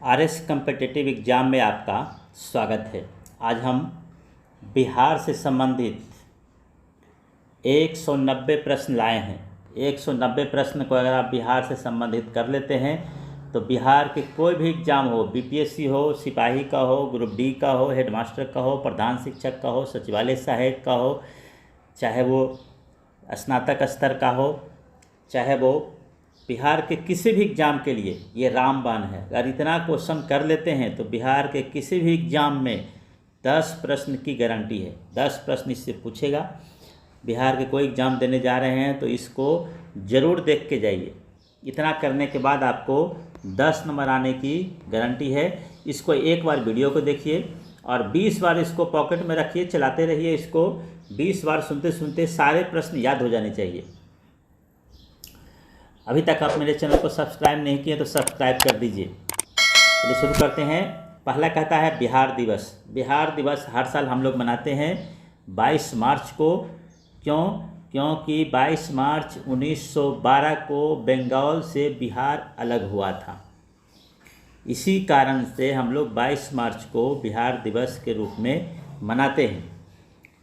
RS competitive exam में आपका स्वागत है। आज हम बिहार से संबंधित 190 प्रश्न लाए हैं। 190 प्रश्न को अगर आप बिहार से संबंधित कर लेते हैं तो बिहार के कोई भी एग्ज़ाम हो, बीपीएससी हो, सिपाही का हो, ग्रुप डी का हो, हेडमास्टर का हो, प्रधान शिक्षक का हो, सचिवालय सहायक का हो, चाहे वो स्नातक स्तर का हो, चाहे वो बिहार के किसी भी एग्ज़ाम के लिए ये रामबाण है। अगर इतना क्वेश्चन कर लेते हैं तो बिहार के किसी भी एग्ज़ाम में 10 प्रश्न की गारंटी है। 10 प्रश्न इससे पूछेगा। बिहार के कोई एग्ज़ाम देने जा रहे हैं तो इसको ज़रूर देख के जाइए। इतना करने के बाद आपको 10 नंबर आने की गारंटी है। इसको एक बार वीडियो को देखिए और 20 बार इसको पॉकेट में रखिए, चलाते रहिए। इसको 20 बार सुनते सुनते सारे प्रश्न याद हो जाने चाहिए। अभी तक आप मेरे चैनल को सब्सक्राइब नहीं किए तो सब्सक्राइब कर दीजिए। चलिए शुरू करते हैं। पहला कहता है बिहार दिवस। बिहार दिवस हर साल हम लोग मनाते हैं 22 मार्च को। क्योंकि 22 मार्च 1912 को बंगाल से बिहार अलग हुआ था। इसी कारण से हम लोग 22 मार्च को बिहार दिवस के रूप में मनाते हैं।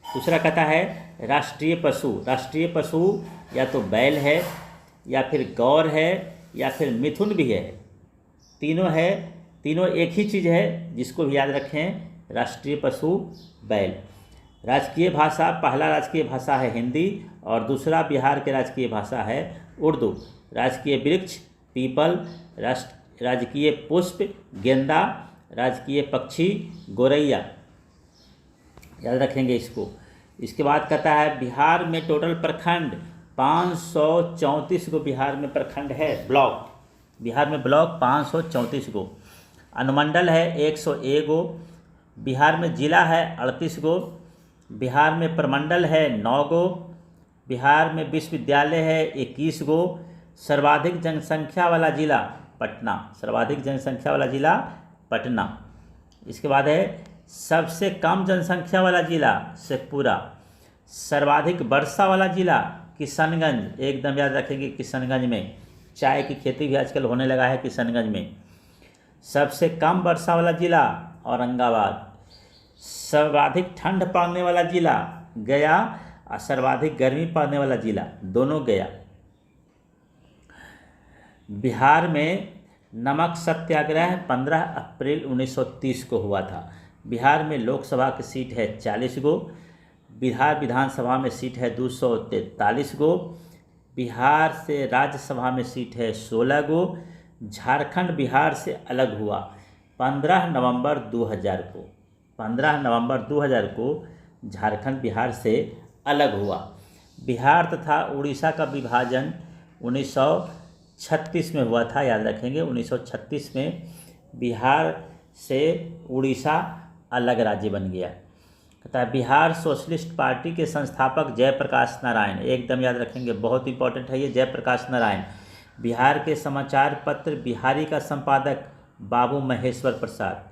दूसरा कहता है राष्ट्रीय पशु। राष्ट्रीय पशु या तो बैल है, या फिर गौर है, या फिर मिथुन भी है। तीनों है, तीनों एक ही चीज़ है, जिसको भी याद रखें। राष्ट्रीय पशु बैल। राजकीय भाषा, पहला राजकीय भाषा है हिंदी और दूसरा बिहार के राजकीय भाषा है उर्दू। राजकीय वृक्ष पीपल, राजकीय पुष्प गेंदा, राजकीय पक्षी गोरैया। याद रखेंगे इसको। इसके बाद कहता है बिहार में टोटल प्रखंड 534 गो बिहार में प्रखंड है। ब्लॉक, बिहार में ब्लॉक 534 गो। अनुमंडल है 101 गो। बिहार में जिला है 38 गो। बिहार में प्रमंडल है 9 गो। बिहार में विश्वविद्यालय है 21 गो। सर्वाधिक जनसंख्या वाला जिला पटना। सर्वाधिक जनसंख्या वाला जिला पटना। इसके बाद है सबसे कम जनसंख्या वाला जिला शेखपुरा। सर्वाधिक वर्षा वाला जिला किशनगंज। एकदम याद रखेंगे, किशनगंज में चाय की खेती भी आजकल होने लगा है किशनगंज में। सबसे कम वर्षा वाला जिला औरंगाबाद। सर्वाधिक ठंड पड़ने वाला जिला गया और सर्वाधिक गर्मी पड़ने वाला जिला दोनों गया। बिहार में नमक सत्याग्रह 15 अप्रैल 1930 को हुआ था। बिहार में लोकसभा की सीट है 40 गो। बिहार विधानसभा में सीट है 243 गो। बिहार से राज्यसभा में सीट है 16 गो। झारखंड बिहार से अलग हुआ 15 नवंबर 2000 को। 15 नवंबर 2000 को झारखंड बिहार से अलग हुआ। बिहार तथा उड़ीसा का विभाजन 1936 में हुआ था। याद रखेंगे 1936 में बिहार से उड़ीसा अलग राज्य बन गया। कहता है बिहार सोशलिस्ट पार्टी के संस्थापक जयप्रकाश नारायण। एकदम याद रखेंगे, बहुत इंपॉर्टेंट है ये जयप्रकाश नारायण। बिहार के समाचार पत्र बिहारी का संपादक बाबू महेश्वर प्रसाद।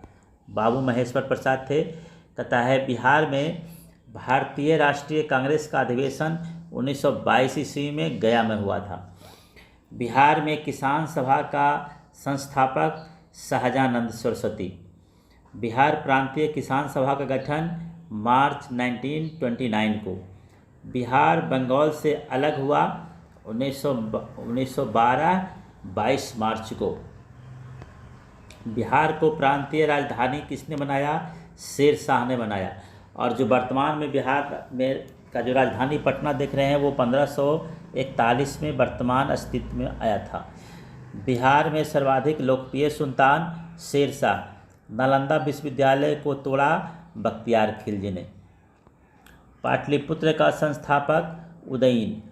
बाबू महेश्वर प्रसाद थे। कहता है बिहार में भारतीय राष्ट्रीय कांग्रेस का अधिवेशन 1922 ईस्वी में गया में हुआ था। बिहार में किसान सभा का संस्थापक शाहजानंद सरस्वती। बिहार प्रांतीय किसान सभा का गठन मार्च 1929 को। बिहार बंगाल से अलग हुआ 1912 22 मार्च को। बिहार को प्रांतीय राजधानी किसने बनाया? शेर शाह ने बनाया। और जो वर्तमान में बिहार में का जो राजधानी पटना देख रहे हैं वो 1541 में वर्तमान अस्तित्व में आया था। बिहार में सर्वाधिक लोकप्रिय सुल्तान शेर शाह। नालंदा विश्वविद्यालय को तोड़ा बख्तियार खिलजी ने। पाटलिपुत्र का संस्थापक उदयन।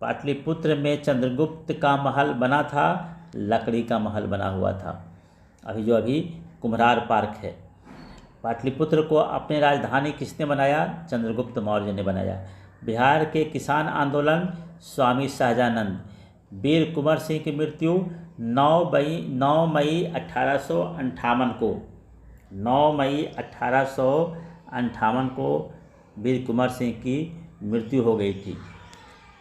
पाटलिपुत्र में चंद्रगुप्त का महल बना था, लकड़ी का महल बना हुआ था। अभी कुम्हरार पार्क है। पाटलिपुत्र को अपनी राजधानी किसने बनाया? चंद्रगुप्त मौर्य ने बनाया। बिहार के किसान आंदोलन स्वामी सहजानंद। वीर कुंवर सिंह की मृत्यु 9 मई 1858 को। 9 मई 1858 को वीर कुंवर सिंह की मृत्यु हो गई थी।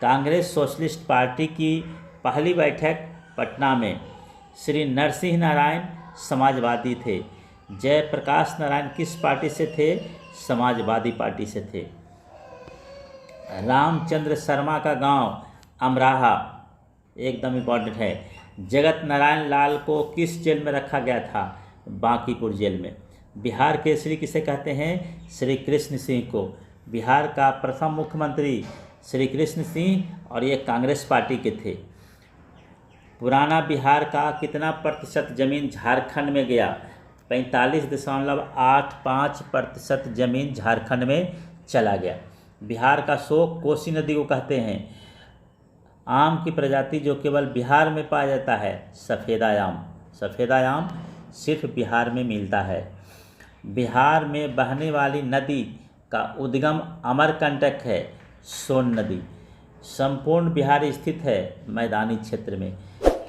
कांग्रेस सोशलिस्ट पार्टी की पहली बैठक पटना में श्री नरसिंह नारायण समाजवादी थे। जयप्रकाश नारायण किस पार्टी से थे? समाजवादी पार्टी से थे। रामचंद्र शर्मा का गांव अमराहा, एकदम इम्पॉर्टेंट है। जगत नारायण लाल को किस जेल में रखा गया था? बांकीपुर जेल में। बिहार केसरी किसे कहते हैं? श्री कृष्ण सिंह को। बिहार का प्रथम मुख्यमंत्री श्री कृष्ण सिंह और ये कांग्रेस पार्टी के थे। पुराना बिहार का कितना प्रतिशत जमीन झारखंड में गया? 45.85% जमीन झारखंड में चला गया। बिहार का शोक कोसी नदी को कहते हैं। आम की प्रजाति जो केवल बिहार में पाया जाता है? सफ़ेदा आम। सफ़ेदा आम सिर्फ बिहार में मिलता है। बिहार में बहने वाली नदी का उद्गम अमरकंटक है, सोन नदी। संपूर्ण बिहार स्थित है मैदानी क्षेत्र में।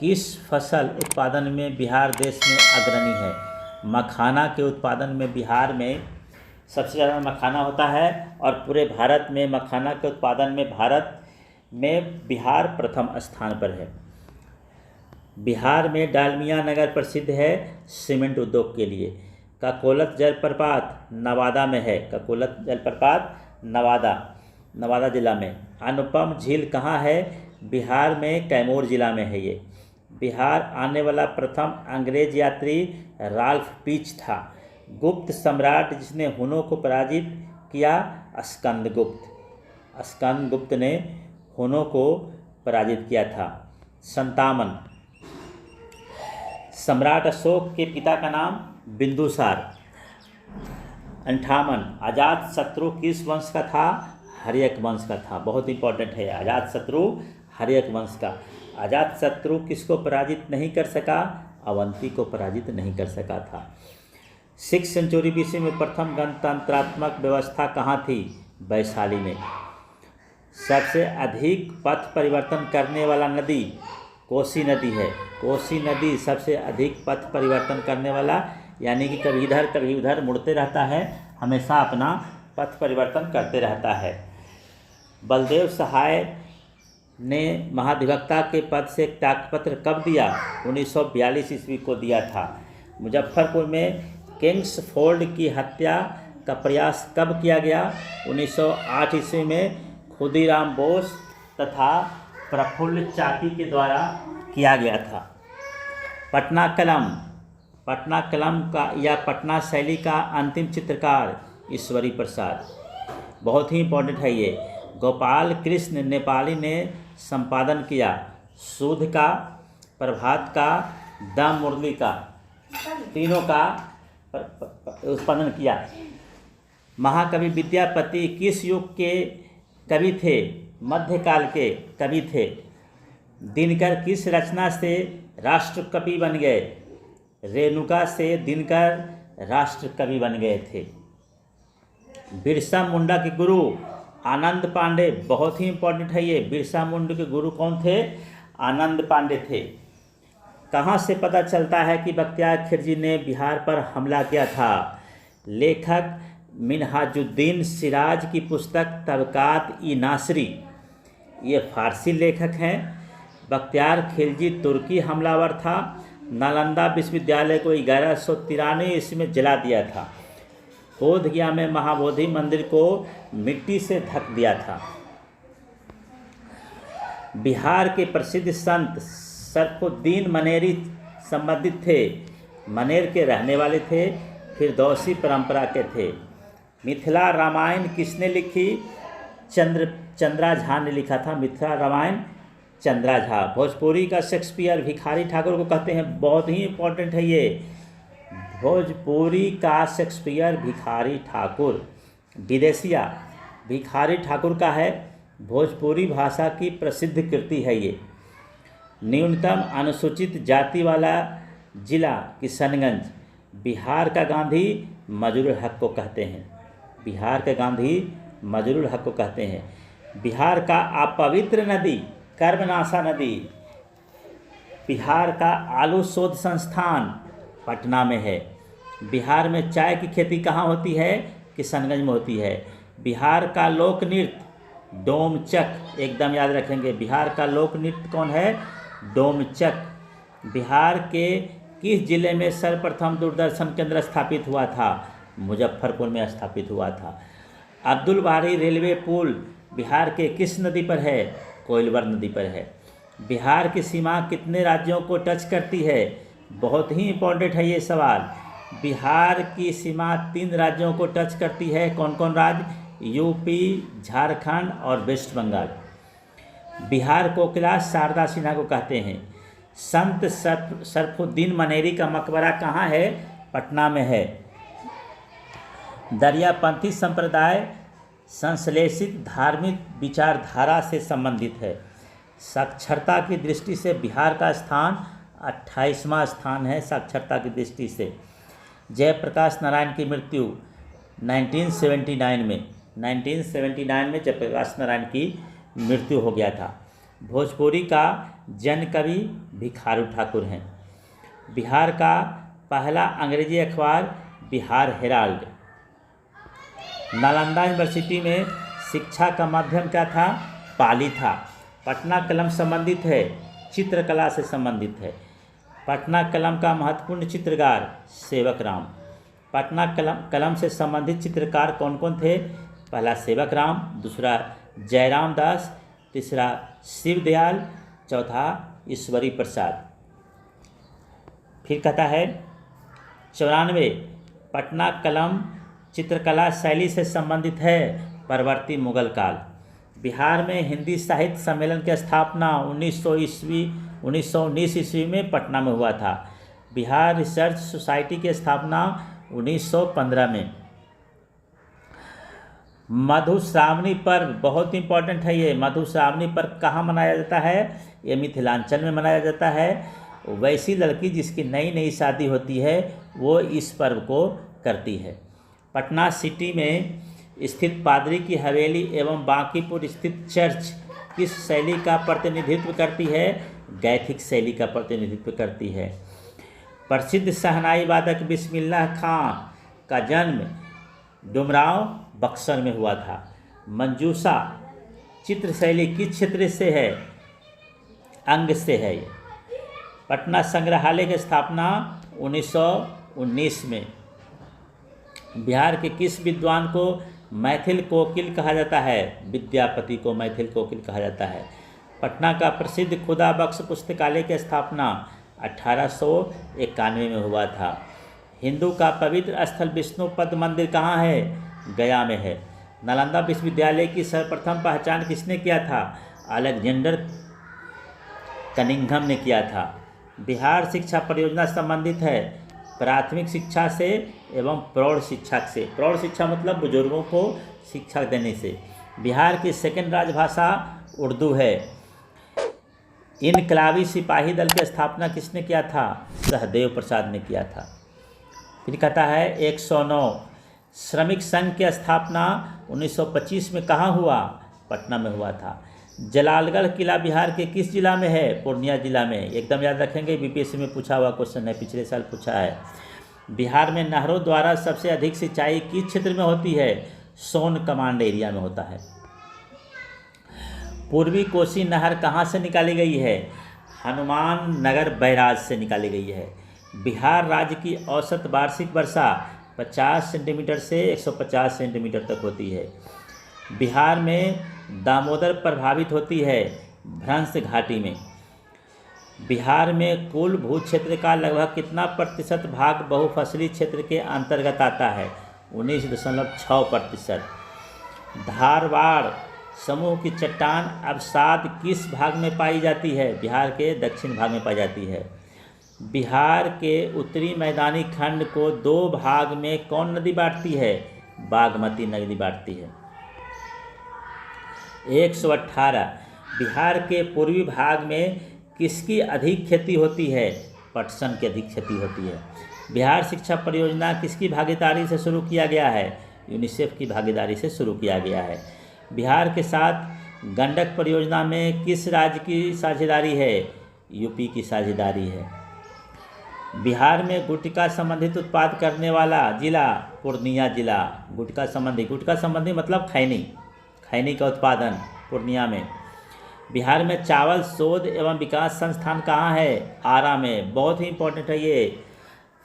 किस फसल उत्पादन में बिहार देश में अग्रणी है? मखाना के उत्पादन में बिहार में सबसे ज़्यादा मखाना होता है और पूरे भारत में मखाना के उत्पादन में भारत में बिहार प्रथम स्थान पर है। बिहार में डालमिया नगर प्रसिद्ध है सीमेंट उद्योग के लिए। ककोलत जलप्रपात नवादा में है। ककोलत जलप्रपात नवादा जिला में। अनुपम झील कहाँ है? बिहार में कैमूर जिला में है ये। बिहार आने वाला प्रथम अंग्रेज यात्री राल्फ पीच था। गुप्त सम्राट जिसने हुनों को पराजित किया? स्कंदगुप्त। स्कंदगुप्त ने हुनों को पराजित किया था। 57। सम्राट अशोक के पिता का नाम? बिंदुसार। 58। अजातशत्रु किस वंश का था? हर्यक वंश का था। बहुत इंपॉर्टेंट है अजातशत्रु हर्यक वंश का। अजातशत्रु किसको पराजित नहीं कर सका? अवंती को पराजित नहीं कर सका था। 6 सेंचुरी BC में प्रथम गणतंत्रात्मक व्यवस्था कहाँ थी? वैशाली में। सबसे अधिक पथ परिवर्तन करने वाला नदी कोसी नदी है। कोसी नदी सबसे अधिक पथ परिवर्तन करने वाला, यानी कि कभी इधर कभी उधर मुड़ते रहता है, हमेशा अपना पथ परिवर्तन करते रहता है। बलदेव सहाय ने महाधिवक्ता के पद से त्यागपत्र कब दिया? 1942 ईस्वी को दिया था। मुजफ्फरपुर में किंग्सफोर्ड की हत्या का प्रयास कब किया गया? 1908 ईस्वी में खुदीराम बोस तथा प्रफुल्ल चाकी के द्वारा किया गया था। पटना कलम का या पटना शैली का अंतिम चित्रकार ईश्वरी प्रसाद। बहुत ही इम्पोर्टेंट है ये। गोपाल कृष्ण नेपाली ने संपादन किया। सुध का, प्रभात का, दम मुरली का, तीनों का उत्पादन किया। महाकवि विद्यापति किस युग के कवि थे? मध्यकाल के कवि थे। दिनकर किस रचना से राष्ट्रकवि बन गए? रेणुका से दिनकर राष्ट्रकवि बन गए थे। बिरसा मुंडा के गुरु आनंद पांडे। बहुत ही इंपॉर्टेंट है ये। बिरसा मुंडा के गुरु कौन थे? आनंद पांडे थे। कहाँ से पता चलता है कि बख्तियार खिलजी ने बिहार पर हमला किया था? लेखक मिनहाजुद्दीन सिराज की पुस्तक तबकात-ई-नासरी, ये फारसी लेखक हैं। बख्तियार खिलजी तुर्की हमलावर था। नालंदा विश्वविद्यालय को 1193 ईस्वी में जला दिया था। बोध गया में महाबोधि मंदिर को मिट्टी से ढक दिया था। बिहार के प्रसिद्ध संत सरफुद्दीन मनेरी संबंधित थे। मनेर के रहने वाले थे, फिरदौसी परंपरा के थे। मिथिला रामायण किसने लिखी? चंद्रा झा ने लिखा था। मिथिला रामायण चंद्रा झा। भोजपुरी का शेक्सपियर भिखारी ठाकुर को कहते हैं। बहुत ही इम्पोर्टेंट है ये। भोजपुरी का शेक्सपियर भिखारी ठाकुर। विदेशिया भिखारी ठाकुर का है। भोजपुरी भाषा की प्रसिद्ध कृति है ये। न्यूनतम अनुसूचित जाति वाला जिला किशनगंज। बिहार का गांधी मजरूल हक को कहते हैं। बिहार के गांधी मजरूल हक को कहते हैं। बिहार का अपवित्र नदी कर्मनाशा नदी। बिहार का आलू शोध संस्थान पटना में है। बिहार में चाय की खेती कहाँ होती है? किशनगंज में होती है। बिहार का लोक नृत्य डोमचक, एकदम याद रखेंगे। बिहार का लोक नृत्य कौन है? डोमचक। बिहार के किस जिले में सर्वप्रथम दूरदर्शन केंद्र स्थापित हुआ था? मुजफ्फरपुर में स्थापित हुआ था। अब्दुल बारी रेलवे पुल बिहार के किस नदी पर है? कोइलवर नदी पर है। बिहार की सीमा कितने राज्यों को टच करती है? बहुत ही इम्पोर्टेंट है ये सवाल। बिहार की सीमा 3 राज्यों को टच करती है। कौन कौन राज्य? यूपी, झारखंड और वेस्ट बंगाल। बिहार कोकिला शारदा सिन्हा को कहते हैं। संत सरफुद्दीन मनेरी का मकबरा कहाँ है? पटना में है। दरियापंथी संप्रदाय संश्लेषित धार्मिक विचारधारा से संबंधित है। साक्षरता की दृष्टि से बिहार का स्थान 28वां स्थान है साक्षरता की दृष्टि से। जयप्रकाश नारायण की मृत्यु 1979 में जयप्रकाश नारायण की मृत्यु हो गया था। भोजपुरी का जन कवि भिखारू ठाकुर हैं। बिहार का पहला अंग्रेजी अखबार बिहार हेराल्ड। नालंदा यूनिवर्सिटी में शिक्षा का माध्यम क्या था? पाली था। पटना कलम संबंधित है, चित्रकला से संबंधित है। पटना कलम का महत्वपूर्ण चित्रकार सेवक राम। पटना कलम से संबंधित चित्रकार कौन कौन थे? पहला सेवक राम, दूसरा जयराम दास, तीसरा शिवदयाल, चौथा ईश्वरी प्रसाद। फिर कहता है 94 पटना कलम चित्रकला शैली से संबंधित है, परवर्ती मुगल काल। बिहार में हिंदी साहित्य सम्मेलन की स्थापना 1919 ईस्वी में पटना में हुआ था। बिहार रिसर्च सोसाइटी की स्थापना 1915 में। मधुश्रावणी पर्व बहुत इंपॉर्टेंट है ये। मधुश्रावणी पर्व कहाँ मनाया जाता है? ये मिथिलांचल में मनाया जाता है। वैसी लड़की जिसकी नई नई शादी होती है वो इस पर्व को करती है। पटना सिटी में स्थित पादरी की हवेली एवं बांकीपुर स्थित चर्च किस शैली का प्रतिनिधित्व करती है? गैथिक शैली का प्रतिनिधित्व करती है। प्रसिद्ध शहनाई वादक बिस्मिल्लाह खां का जन्म डुमरांव बक्सर में हुआ था। मंजूषा चित्र शैली किस क्षेत्र से है? अंग से है ये। पटना संग्रहालय की स्थापना 1919 में। बिहार के किस विद्वान को मैथिल कोकिल कहा जाता है? विद्यापति को मैथिल कोकिल कहा जाता है। पटना का प्रसिद्ध खुदा बख्श पुस्तकालय की स्थापना 1891 में हुआ था। हिंदू का पवित्र स्थल विष्णुपद मंदिर कहाँ है? गया में है। नालंदा विश्वविद्यालय की सर्वप्रथम पहचान किसने किया था? अलेक्जेंडर कनिंघम ने किया था। बिहार शिक्षा परियोजना संबंधित है प्राथमिक शिक्षा से एवं प्रौढ़ शिक्षा से। प्रौढ़ शिक्षा मतलब बुजुर्गों को शिक्षा देने से। बिहार की सेकंड राजभाषा उर्दू है। इनकलाबी सिपाही दल की स्थापना किसने किया था? सहदेव प्रसाद ने किया था। फिर कहता है 109 श्रमिक संघ की स्थापना 1925 में कहाँ हुआ? पटना में हुआ था। जलालगढ़ किला बिहार के किस जिला में है? पूर्णिया जिला में। एकदम याद रखेंगे, बीपीएससी में पूछा हुआ क्वेश्चन है, पिछले साल पूछा है। बिहार में नहरों द्वारा सबसे अधिक सिंचाई किस क्षेत्र में होती है? सोन कमांड एरिया में होता है। पूर्वी कोसी नहर कहाँ से निकाली गई है? हनुमान नगर बैराज से निकाली गई है। बिहार राज्य की औसत वार्षिक वर्षा 50 सेंटीमीटर से 150 सेंटीमीटर तक होती है। बिहार में दामोदर प्रभावित होती है भ्रंश घाटी में। बिहार में कुल भू क्षेत्र का लगभग कितना प्रतिशत भाग बहुफसली क्षेत्र के अंतर्गत आता है? 19.6%। धारवाड़ समूह की चट्टान अवसाद किस भाग में पाई जाती है? बिहार के दक्षिण भाग में पाई जाती है। बिहार के उत्तरी मैदानी खंड को 2 भाग में कौन नदी बांटती है? बागमती नदी बांटती है। 118 बिहार के पूर्वी भाग में किसकी अधिक खेती होती है? पटसन की अधिक खेती होती है। बिहार शिक्षा परियोजना किसकी भागीदारी से शुरू किया गया है? यूनिसेफ की भागीदारी से शुरू किया गया है। बिहार के साथ गंडक परियोजना में किस राज्य की साझेदारी है? यूपी की साझेदारी है। बिहार में गुटखा संबंधित उत्पाद करने वाला जिला पूर्णिया जिला। गुटखा संबंधी मतलब खैनी का उत्पादन पूर्णिया में। बिहार में चावल शोध एवं विकास संस्थान कहाँ है? आरा में। बहुत ही इंपॉर्टेंट है ये।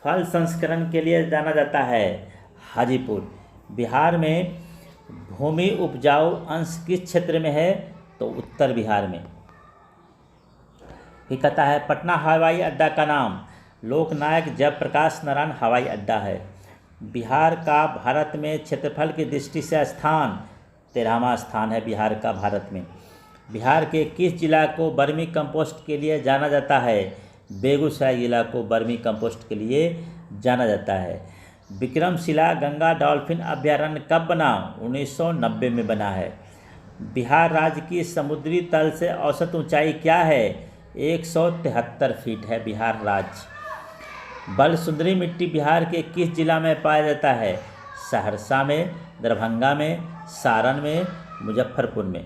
फल संस्करण के लिए जाना जाता है हाजीपुर। बिहार में भूमि उपजाऊ अंश किस क्षेत्र में है? तो उत्तर बिहार में। फिर कहता है पटना हवाई अड्डा का नाम? लोकनायक जयप्रकाश नारायण हवाई अड्डा है। बिहार का भारत में क्षेत्रफल की दृष्टि से स्थान 13वां स्थान है बिहार का भारत में। बिहार के किस जिला को वर्मी कंपोस्ट के लिए जाना जाता है? बेगूसराय जिला को वर्मी कंपोस्ट के लिए जाना जाता है। विक्रमशिला गंगा डॉल्फिन अभयारण्य कब बना? 1990 में बना है। बिहार राज्य की समुद्री तल से औसत ऊंचाई क्या है? 173 फीट है बिहार राज्य। बलसुंदरी मिट्टी बिहार के किस जिला में पाया जाता है? सहरसा में, दरभंगा में, सारण में, मुजफ्फरपुर में।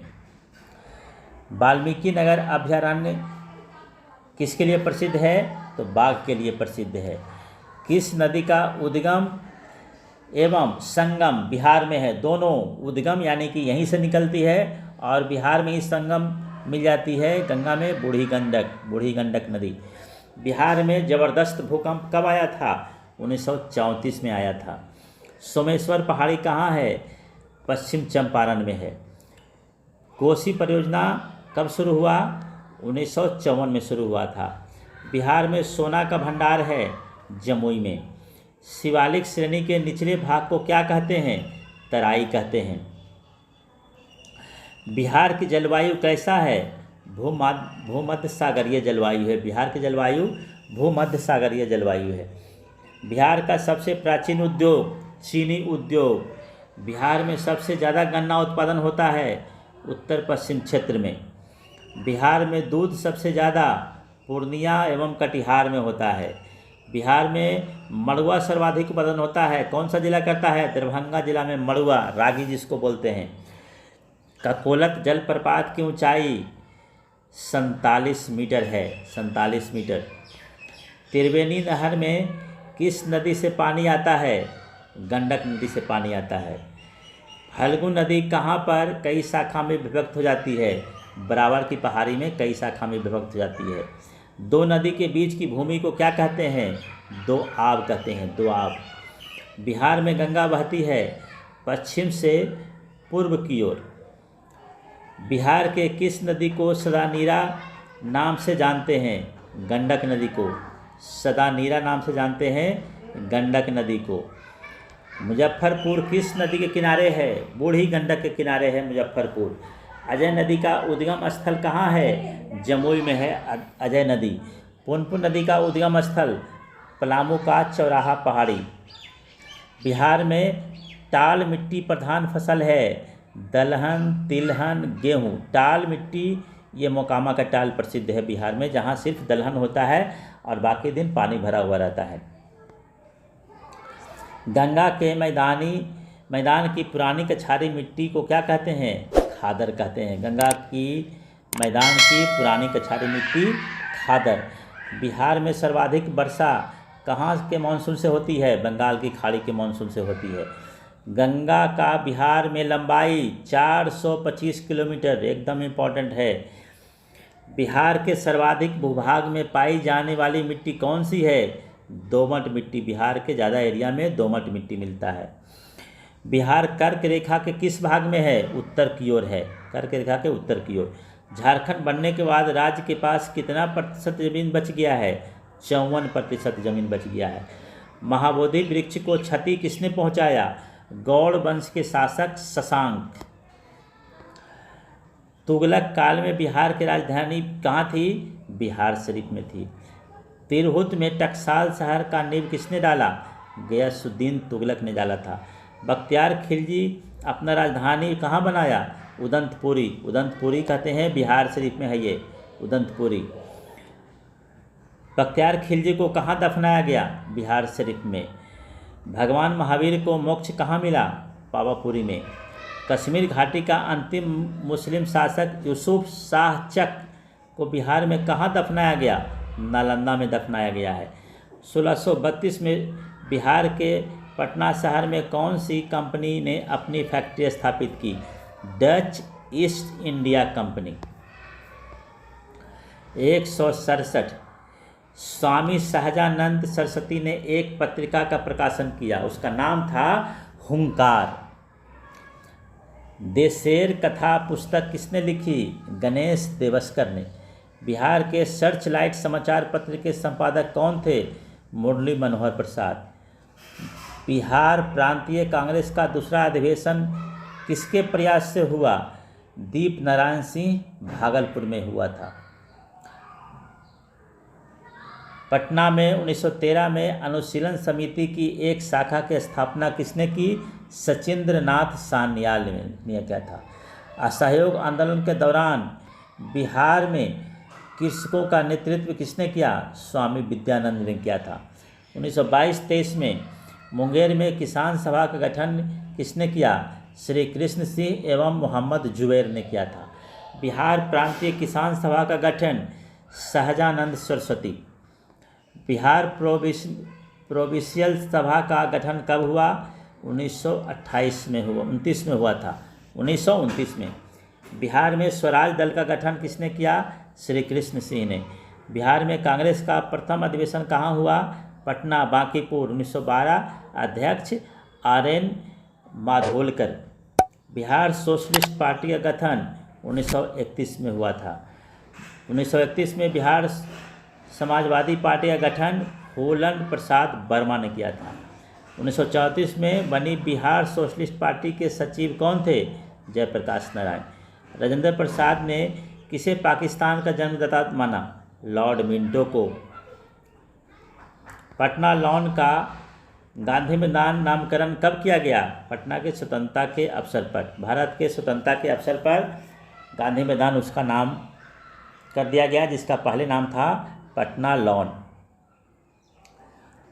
वाल्मीकि नगर अभयारण्य किसके लिए प्रसिद्ध है? तो बाघ के लिए प्रसिद्ध है। किस नदी का उद्गम एवं संगम बिहार में है? दोनों। उद्गम यानी कि यहीं से निकलती है और बिहार में ही संगम मिल जाती है गंगा में, बूढ़ी गंडक नदी। बिहार में ज़बरदस्त भूकंप कब आया था? 1934 में आया था। सोमेश्वर पहाड़ी कहाँ है? पश्चिम चंपारण में है। कोसी परियोजना कब शुरू हुआ? 1954 में शुरू हुआ था। बिहार में सोना का भंडार है जमुई में। शिवालिक श्रेणी के निचले भाग को क्या कहते हैं? तराई कहते हैं। बिहार की जलवायु कैसा है? भूमध्य सागरीय जलवायु है। बिहार की जलवायु भूमध्य सागरीय जलवायु है। बिहार का सबसे प्राचीन उद्योग चीनी उद्योग। बिहार में सबसे ज़्यादा गन्ना उत्पादन होता है उत्तर पश्चिम क्षेत्र में। बिहार में दूध सबसे ज़्यादा पूर्णिया एवं कटिहार में होता है। बिहार में मड़ुआ सर्वाधिक उत्पादन होता है। कौन सा जिला करता है? दरभंगा जिला में मड़ुआ, रागी जिसको बोलते हैं। ककोलत जलप्रपात की ऊंचाई 47 मीटर है, 47 मीटर। त्रिवेणी नहर में किस नदी से पानी आता है? गंडक नदी से पानी आता है। फल्गु नदी कहाँ पर कई शाखा में विभक्त हो जाती है? बराबर की पहाड़ी में कई शाखा में विभक्त हो जाती है। दो नदी के बीच की भूमि को क्या कहते हैं? दो आब कहते हैं, दो आब। बिहार में गंगा बहती है पश्चिम से पूर्व की ओर। बिहार के किस नदी को सदानीरा नाम से जानते हैं? गंडक नदी को सदानीरा नाम से जानते हैं, गंडक नदी को। मुजफ्फरपुर किस नदी के किनारे है? बूढ़ी गंडक के किनारे है मुजफ्फरपुर। अजय नदी का उद्गम स्थल कहाँ है? जमुई में है अजय नदी। पुनपुन नदी का उद्गम स्थल पलामू का चौराहा पहाड़ी। बिहार में टाल मिट्टी प्रधान फसल है। दलहन, तिलहन, गेहूँ। टाल मिट्टी ये मोकामा का टाल प्रसिद्ध है बिहार में, जहाँ सिर्फ दलहन होता है और बाकी दिन पानी भरा हुआ रहता है। गंगा के मैदान की पुरानी कछारी मिट्टी को क्या कहते हैं? खादर कहते हैं। गंगा की मैदान की पुरानी कछारी मिट्टी खादर। बिहार में सर्वाधिक वर्षा कहाँ के मानसून से होती है? बंगाल की खाड़ी के मानसून से होती है। गंगा का बिहार में लंबाई 425 किलोमीटर, एकदम इम्पॉर्टेंट है। बिहार के सर्वाधिक भूभाग में पाई जाने वाली मिट्टी कौन सी है? दोमट मिट्टी। बिहार के ज़्यादा एरिया में दोमट मिट्टी मिलता है। बिहार कर्क रेखा के किस भाग में है? उत्तर की ओर है, कर्क रेखा के उत्तर की ओर। झारखंड बनने के बाद राज्य के पास कितना प्रतिशत जमीन बच गया है? 54% जमीन बच गया है। महाबोधि वृक्ष को क्षति किसने पहुंचाया? गौड़ वंश के शासक शशांक। तुगलक काल में बिहार की राजधानी कहाँ थी? बिहार शरीफ में थी। तिरहुत में टकसाल शहर का नींव किसने डाला? गयासुद्दीन तुगलक ने डाला था। बख्तियार खिलजी अपना राजधानी कहाँ बनाया? उदंतपुरी। उदंतपुरी कहते हैं, बिहार शरीफ में है ये उदंतपुरी। बख्तियार खिलजी को कहाँ दफनाया गया? बिहार शरीफ में। भगवान महावीर को मोक्ष कहाँ मिला? पावापुरी में। कश्मीर घाटी का अंतिम मुस्लिम शासक यूसुफ शाह चक को बिहार में कहाँ दफनाया गया? नालंदा में दफनाया गया है। 1632 में बिहार के पटना शहर में कौन सी कंपनी ने अपनी फैक्ट्री स्थापित की? Dutch east India company. 167। Swami Sahajanand Saraswati ने एक पत्रिका का प्रकाशन किया, उसका नाम था हुंकार। देशेर कथा पुस्तक किसने लिखी? गणेश देवस्कर ने। बिहार के सर्च लाइट समाचार पत्र के संपादक कौन थे? मुरली मनोहर प्रसाद। बिहार प्रांतीय कांग्रेस का दूसरा अधिवेशन किसके प्रयास से हुआ? दीप नारायण सिंह भागलपुर में हुआ था। पटना में 1913 में अनुशीलन समिति की एक शाखा की स्थापना किसने की? सचिंद्र नाथ सान्याल ने किया था। असहयोग आंदोलन के दौरान बिहार में कृषकों का नेतृत्व किसने किया? स्वामी विद्यानंद ने किया था। 1922-23 में मुंगेर में किसान सभा का गठन किसने किया? श्री कृष्ण सिंह एवं मोहम्मद जुबैर ने किया था। बिहार प्रांतीय किसान सभा का गठन सहजानंद सरस्वती। बिहार प्रोविंशियल सभा का गठन कब हुआ? 1929 में हुआ था। 1929 में। बिहार में स्वराज दल का गठन किसने किया? श्री कृष्ण सिंह ने। बिहार में कांग्रेस का प्रथम अधिवेशन कहाँ हुआ? पटना बांकीपुर। 1912। अध्यक्ष RN माधोलकर। बिहार सोशलिस्ट पार्टी का गठन 1931 में हुआ था। 1931 में बिहार समाजवादी पार्टी का गठन फूलन प्रसाद वर्मा ने किया था। 1934 में बनी बिहार सोशलिस्ट पार्टी के सचिव कौन थे? जयप्रकाश नारायण। राजेंद्र प्रसाद ने किसे पाकिस्तान का जन्मदाता माना? लॉर्ड मिंटो को। पटना लॉन का गांधी मैदान नामकरण कब किया गया? पटना के स्वतंत्रता के अवसर पर। भारत के स्वतंत्रता के अवसर पर गांधी मैदान उसका नाम कर दिया गया, जिसका पहले नाम था पटना लॉन।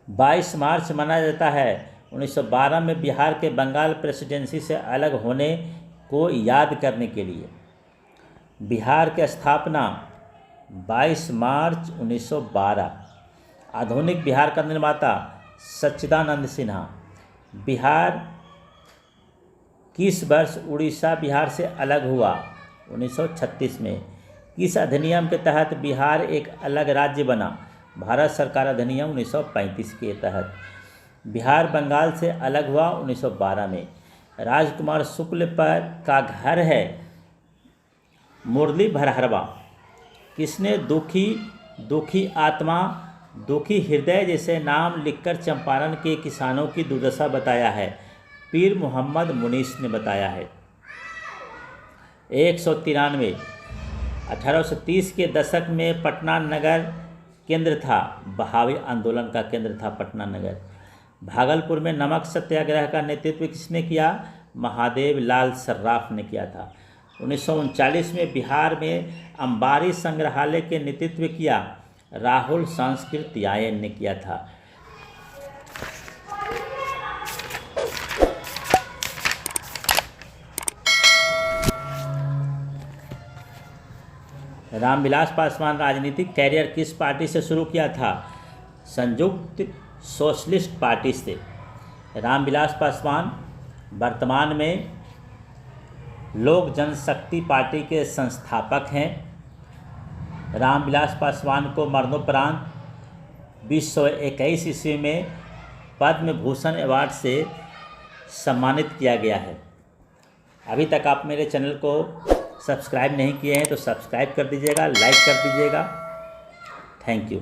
22 मार्च मनाया जाता है 1912 में बिहार के बंगाल प्रेसिडेंसी से अलग होने को याद करने के लिए। बिहार की स्थापना 22 मार्च 1912। आधुनिक बिहार का निर्माता सच्चिदानंद सिन्हा। बिहार किस वर्ष उड़ीसा बिहार से अलग हुआ? 1936 में। किस अधिनियम के तहत बिहार एक अलग राज्य बना? भारत सरकार अधिनियम 1935 के तहत। बिहार बंगाल से अलग हुआ 1912 में। राजकुमार शुक्ल पर का घर है मुरली भरहरवा। किसने दुखी आत्मा दुखी हृदय जैसे नाम लिखकर चंपारण के किसानों की दुर्दशा बताया है? पीर मोहम्मद मुनीस ने बताया है। 193। 1830 के दशक में पटना नगर केंद्र था। बहावी आंदोलन का केंद्र था पटना नगर। भागलपुर में नमक सत्याग्रह का नेतृत्व किसने किया? महादेव लाल सर्राफ ने किया था। 1939 में बिहार में अंबारी संग्रहालय के नेतृत्व किया राहुल सांस्कृत्यायन ने किया था। रामविलास पासवान राजनीतिक कैरियर किस पार्टी से शुरू किया था? संयुक्त सोशलिस्ट पार्टी से। रामविलास पासवान वर्तमान में लोक जनशक्ति पार्टी के संस्थापक हैं। रामविलास पासवान को मरणोपरांत 2021 ईस्वी में पद्म भूषण अवार्ड से सम्मानित किया गया है। अभी तक आप मेरे चैनल को सब्सक्राइब नहीं किए हैं तो सब्सक्राइब कर दीजिएगा, लाइक कर दीजिएगा। Thank you.